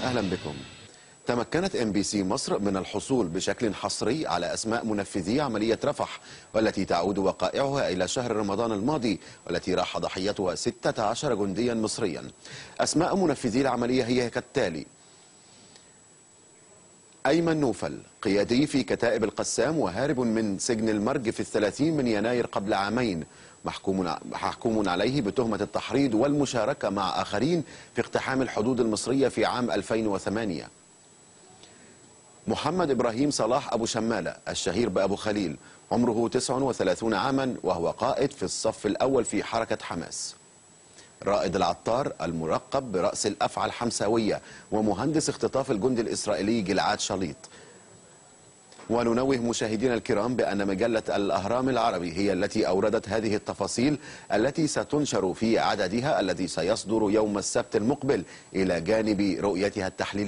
أهلا بكم. تمكنت MBC مصر من الحصول بشكل حصري على أسماء منفذي عملية رفح، والتي تعود وقائعها إلى شهر رمضان الماضي، والتي راح ضحيتها 16 جنديا مصريا. أسماء منفذي العملية هي كالتالي: أيمن نوفل، قيادي في كتائب القسام وهارب من سجن المرج في 30 من يناير قبل عامين، محكوم عليه بتهمة التحريض والمشاركة مع آخرين في اقتحام الحدود المصرية في عام 2008. محمد إبراهيم صلاح أبو شمالة، الشهير بأبو خليل، عمره 39 عاما، وهو قائد في الصف الأول في حركة حماس. رائد العطار، الملقب برأس الأفعى الحمساوية، ومهندس اختطاف الجندي الإسرائيلي جلعاد شاليط. وننوه مشاهدينا الكرام بأن مجلة الأهرام العربي هي التي أوردت هذه التفاصيل التي ستنشر في عددها الذي سيصدر يوم السبت المقبل، إلى جانب رؤيتها التحليلية.